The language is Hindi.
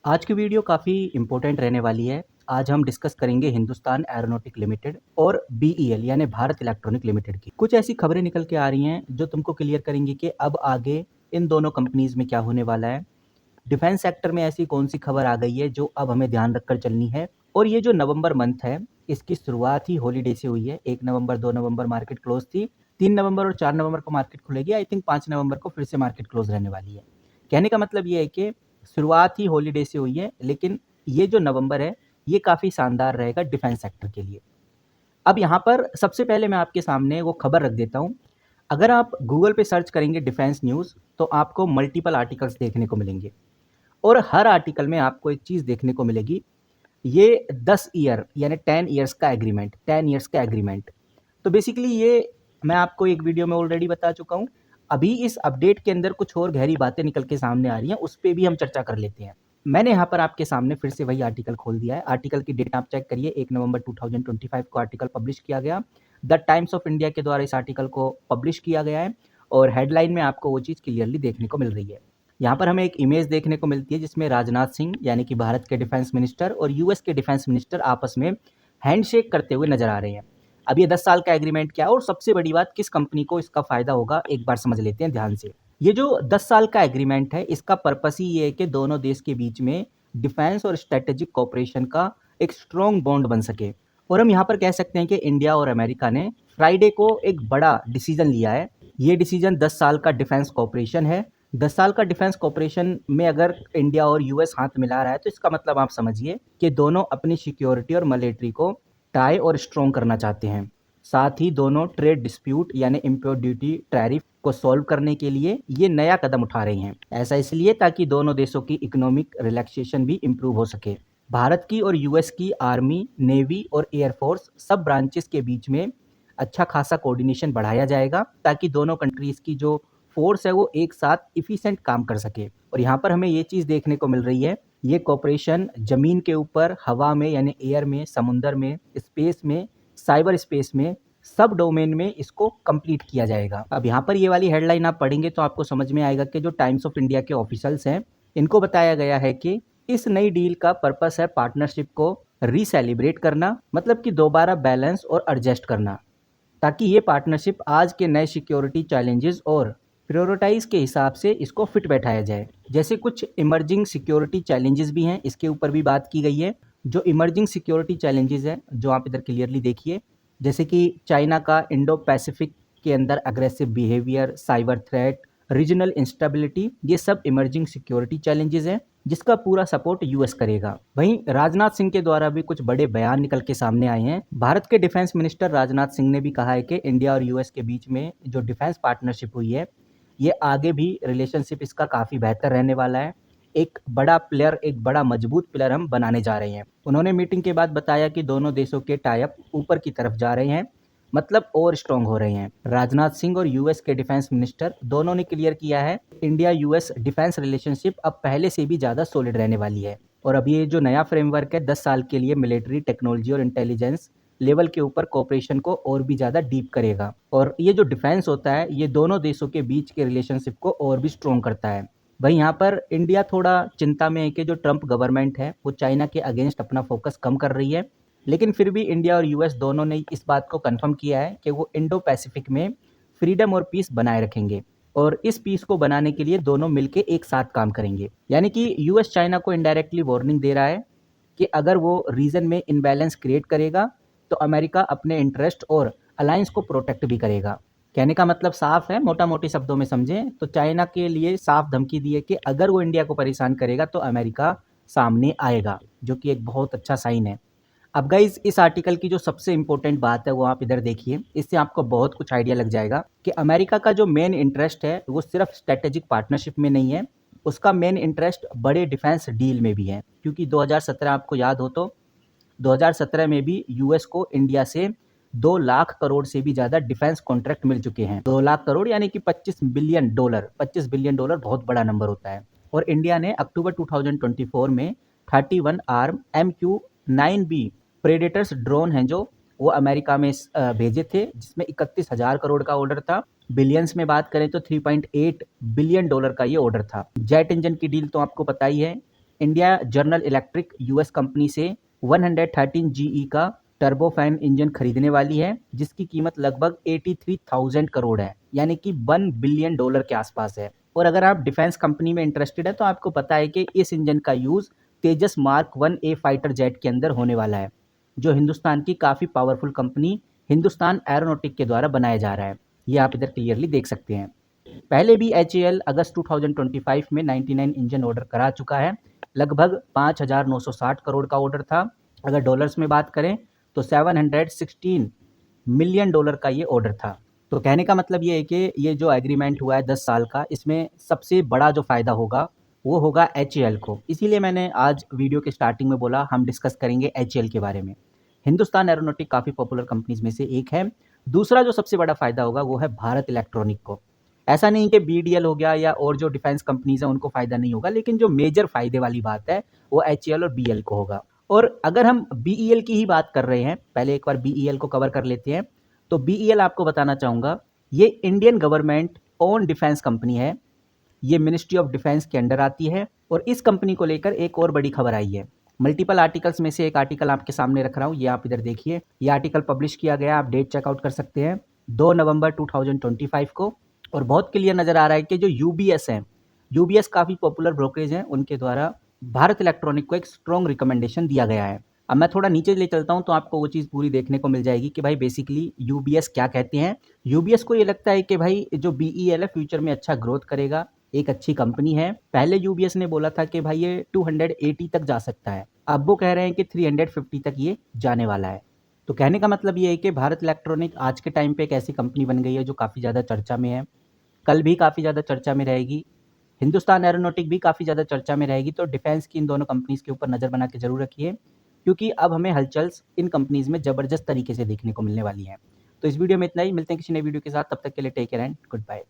आज की वीडियो काफ़ी इम्पोर्टेंट रहने वाली है। आज हम डिस्कस करेंगे हिंदुस्तान एरोनॉटिक लिमिटेड और बीईएल यानी भारत इलेक्ट्रॉनिक लिमिटेड की। कुछ ऐसी खबरें निकल के आ रही हैं जो तुमको क्लियर करेंगी कि अब आगे इन दोनों कंपनीज में क्या होने वाला है। डिफेंस सेक्टर में ऐसी कौन सी खबर आ गई है जो अब हमें ध्यान रखकर चलनी है। और ये जो नवंबर मंथ है, इसकी शुरुआत ही हॉलीडे से हुई है। 1 नवंबर 2 नवंबर मार्केट क्लोज थी। 3 नवंबर और 4 नवंबर को मार्केट खुलेगी। आई थिंक 5 नवंबर को फिर से मार्केट क्लोज रहने वाली है। कहने का मतलब ये है कि शुरुआत ही हॉलीडे से हुई है, लेकिन ये जो नवंबर है ये काफ़ी शानदार रहेगा डिफेंस सेक्टर के लिए। अब यहाँ पर सबसे पहले मैं आपके सामने वो खबर रख देता हूँ। अगर आप गूगल पे सर्च करेंगे डिफेंस न्यूज़ तो आपको मल्टीपल आर्टिकल्स देखने को मिलेंगे और हर आर्टिकल में आपको एक चीज़ देखने को मिलेगी। ये 10 ईयर यानी 10 ईयर्स का एग्रीमेंट, 10 ईयर्स का एग्रीमेंट। तो बेसिकली ये मैं आपको एक वीडियो में ऑलरेडी बता चुका हूँ। अभी इस अपडेट के अंदर कुछ और गहरी बातें निकल के सामने आ रही हैं, उस पे भी हम चर्चा कर लेते हैं। मैंने यहाँ पर आपके सामने फिर से वही आर्टिकल खोल दिया है। आर्टिकल की डेट आप चेक करिए, 1 नवंबर 2025 को आर्टिकल पब्लिश किया गया। द टाइम्स ऑफ इंडिया के द्वारा इस आर्टिकल को पब्लिश किया गया है और हेडलाइन में आपको वो चीज़ क्लियरली देखने को मिल रही है। यहाँ पर हमें एक इमेज देखने को मिलती है जिसमें राजनाथ सिंह यानी कि भारत के डिफेंस मिनिस्टर और यूएस के डिफेंस मिनिस्टर आपस में हैंडशेक करते हुए नजर आ रहे हैं। अब ये 10 साल का एग्रीमेंट क्या है और सबसे बड़ी बात किस कंपनी को इसका फायदा होगा, एक बार समझ लेते हैं ध्यान से। ये जो 10 साल का एग्रीमेंट है, इसका पर्पस ही ये है कि दोनों देश के बीच में डिफेंस और स्ट्रेटेजिक कोऑपरेशन का एक स्ट्रॉन्ग बॉन्ड बन सके। और हम यहाँ पर कह सकते हैं कि इंडिया और अमेरिका ने फ्राइडे को एक बड़ा डिसीजन लिया है। ये डिसीजन 10 साल का डिफेंस कोऑपरेशन है। 10 साल का डिफेंस कोऑपरेशन में अगर इंडिया और यूएस हाथ मिला रहा है तो इसका मतलब आप समझिए कि दोनों अपनी सिक्योरिटी और मिलिट्री को टाई और स्ट्रॉन्ग करना चाहते हैं। साथ ही दोनों ट्रेड डिस्प्यूट यानी इम्पोर्ट ड्यूटी टैरिफ को सॉल्व करने के लिए ये नया कदम उठा रहे हैं। ऐसा इसलिए ताकि दोनों देशों की इकोनॉमिक रिलैक्सेशन भी इम्प्रूव हो सके। भारत की और यूएस की आर्मी, नेवी और एयरफोर्स सब ब्रांचेस के बीच में अच्छा खासा कोऑर्डिनेशन बढ़ाया जाएगा ताकि दोनों कंट्रीज की जो फोर्स है वो एक साथ इफिशिएंट काम कर सके। और यहाँ पर हमें ये चीज़ देखने को मिल रही है, ये कोऑपरेशन जमीन के ऊपर, हवा में यानी एयर में, समुंदर में, स्पेस में, साइबर स्पेस में, सब डोमेन में इसको कंप्लीट किया जाएगा। अब यहाँ पर ये वाली हेडलाइन आप पढ़ेंगे तो आपको समझ में आएगा कि जो टाइम्स ऑफ इंडिया के ऑफिशियल्स हैं, इनको बताया गया है कि इस नई डील का पर्पस है पार्टनरशिप को रीसेलिब्रेट करना, मतलब कि दोबारा बैलेंस और एडजस्ट करना, ताकि ये पार्टनरशिप आज के नए सिक्योरिटी चैलेंजेस और प्रायोरिटाइज के हिसाब से इसको फिट बैठाया जाए। जैसे कुछ इमर्जिंग सिक्योरिटी चैलेंजेस भी हैं, इसके ऊपर भी बात की गई है। जो इमर्जिंग सिक्योरिटी चैलेंजेस हैं, जो आप इधर क्लियरली देखिए, जैसे कि चाइना का इंडो पैसिफिक के अंदर aggressive behaviour, cyber threat, regional instability, ये सब इमर्जिंग सिक्योरिटी चैलेंजेस हैं जिसका पूरा सपोर्ट यूएस करेगा। वहीं राजनाथ सिंह के द्वारा भी कुछ बड़े बयान निकल के सामने आए हैं। भारत के डिफेंस मिनिस्टर राजनाथ सिंह ने भी कहा है कि इंडिया और यूएस के बीच में जो डिफेंस पार्टनरशिप हुई है, ये आगे भी रिलेशनशिप इसका काफ़ी बेहतर रहने वाला है। एक बड़ा प्लेयर, एक बड़ा मजबूत प्लेयर हम बनाने जा रहे हैं। उन्होंने मीटिंग के बाद बताया कि दोनों देशों के टाई अप ऊपर की तरफ जा रहे हैं, मतलब और स्ट्रॉन्ग हो रहे हैं। राजनाथ सिंह और यूएस के डिफेंस मिनिस्टर दोनों ने क्लियर किया है, इंडिया यूएस डिफेंस रिलेशनशिप अब पहले से भी ज़्यादा सॉलिड रहने वाली है। और अब ये जो नया फ्रेमवर्क है 10 साल के लिए मिलिट्री, टेक्नोलॉजी और इंटेलिजेंस लेवल के ऊपर कोऑपरेशन को और भी ज़्यादा डीप करेगा। और ये जो डिफेंस होता है, ये दोनों देशों के बीच के रिलेशनशिप को और भी स्ट्रॉन्ग करता है। भाई यहाँ पर इंडिया थोड़ा चिंता में है कि जो ट्रंप गवर्नमेंट है वो चाइना के अगेंस्ट अपना फोकस कम कर रही है, लेकिन फिर भी इंडिया और यूएस दोनों ने इस बात को कंफर्म किया है कि वो इंडो पैसिफिक में फ्रीडम और पीस बनाए रखेंगे और इस पीस को बनाने के लिए दोनों मिलकर एक साथ काम करेंगे। यानी कि यूएस चाइना को इनडायरेक्टली वार्निंग दे रहा है कि अगर वो रीजन में इनबैलेंस क्रिएट करेगा तो अमेरिका अपने इंटरेस्ट और अलायंस को प्रोटेक्ट भी करेगा। कहने का मतलब साफ है, मोटा मोटी शब्दों में समझें तो चाइना के लिए साफ धमकी दी है कि अगर वो इंडिया को परेशान करेगा तो अमेरिका सामने आएगा, जो कि एक बहुत अच्छा साइन है। अब गाइज इस आर्टिकल की जो सबसे इंपॉर्टेंट बात है वो आप इधर देखिए, इससे आपको बहुत कुछ आइडिया लग जाएगा कि अमेरिका का जो मेन इंटरेस्ट है वो सिर्फ स्ट्रेटेजिक पार्टनरशिप में नहीं है, उसका मेन इंटरेस्ट बड़े डिफेंस डील में भी है। क्योंकि 2017 आपको याद हो तो 2017 में भी यूएस को इंडिया से 2 लाख करोड़ से भी ज़्यादा डिफेंस कॉन्ट्रैक्ट मिल चुके हैं। 2 लाख करोड़ यानी कि 25 बिलियन डॉलर। 25 बिलियन डॉलर बहुत बड़ा नंबर होता है। और इंडिया ने अक्टूबर 2024 में 31 आर्म MQ-9B प्रेडेटर्स ड्रोन हैं जो वो अमेरिका में भेजे थे, जिसमें 31,000 करोड़ का ऑर्डर था। बिलियंस में बात करें तो 3.8 बिलियन डॉलर का ये ऑर्डर था। जेट इंजन की डील तो आपको पता ही है, India general electric US company से 113 जीई का टर्बोफैन इंजन खरीदने वाली है, जिसकी कीमत लगभग 83,000 करोड़ है, यानी कि $1 बिलियन के आसपास है। और अगर आप डिफेंस कंपनी में इंटरेस्टेड है तो आपको पता है कि इस इंजन का यूज़ तेजस मार्क 1A फाइटर जेट के अंदर होने वाला है, जो हिंदुस्तान की काफ़ी पावरफुल कंपनी हिंदुस्तान एरोनॉटिक के द्वारा बनाया जा रहा है। ये आप इधर क्लियरली देख सकते हैं। पहले भी HAL अगस्त 2025 में 99 इंजन ऑर्डर करा चुका है। लगभग 5,960 करोड़ का ऑर्डर था। अगर डॉलर्स में बात करें तो $716 मिलियन का ये ऑर्डर था। तो कहने का मतलब ये है कि ये जो एग्रीमेंट हुआ है 10 साल का, इसमें सबसे बड़ा जो फ़ायदा होगा वो होगा HAL को। इसीलिए मैंने आज वीडियो के स्टार्टिंग में बोला हम डिस्कस करेंगे HAL के बारे में। हिंदुस्तान एरोनॉटिक काफ़ी पॉपुलर कंपनीज में से एक है। दूसरा जो सबसे बड़ा फ़ायदा होगा वो है भारत इलेक्ट्रॉनिक को। ऐसा नहीं कि BDL हो गया या और जो डिफेंस कंपनीज हैं उनको फ़ायदा नहीं होगा, लेकिन जो मेजर फ़ायदे वाली बात है वो HAL और BEL को होगा। और अगर हम BEL की ही बात कर रहे हैं, पहले एक बार BEL को कवर कर लेते हैं। तो BEL आपको बताना चाहूँगा, ये Indian government own defence company है। ये मिनिस्ट्री ऑफ डिफेंस के अंडर आती है और इस कंपनी को लेकर एक और बड़ी खबर आई है। मल्टीपल आर्टिकल्स में से एक आर्टिकल आपके सामने रख रहा हूँ, ये आप इधर देखिए। ये आर्टिकल पब्लिश किया गया, आप डेट चेकआउट कर सकते हैं 2 नवंबर 2025 को। और बहुत क्लियर नज़र आ रहा है कि जो यूबीएस हैं, यूबीएस काफ़ी पॉपुलर ब्रोकरेज हैं, उनके द्वारा भारत इलेक्ट्रॉनिक को एक स्ट्रॉन्ग रिकमेंडेशन दिया गया है। अब मैं थोड़ा नीचे ले चलता हूँ तो आपको वो चीज़ पूरी देखने को मिल जाएगी कि भाई बेसिकली यूबीएस क्या कहते हैं। यूबीएस को ये लगता है कि भाई जो बीईएल है फ्यूचर में अच्छा ग्रोथ करेगा, एक अच्छी कंपनी है। पहले यूबीएस ने बोला था कि भाई ये 280 तक जा सकता है, अब वो कह रहे हैं कि 350 तक ये जाने वाला है। तो कहने का मतलब ये है कि भारत इलेक्ट्रॉनिक आज के टाइम पे एक ऐसी कंपनी बन गई है जो काफ़ी ज़्यादा चर्चा में है, कल भी काफ़ी ज़्यादा चर्चा में रहेगी। हिंदुस्तान एरोनॉटिक भी काफ़ी ज़्यादा चर्चा में रहेगी। तो डिफेंस की इन दोनों कंपनीज़ के ऊपर नज़र बना के ज़रूर रखिए, क्योंकि अब हमें हलचल इन कंपनीज़ में ज़बरदस्त तरीके से देखने को मिलने वाली है। तो इस वीडियो में इतना ही, मिलते हैं किसी नई वीडियो के साथ, तब तक के लिए take care and good bye.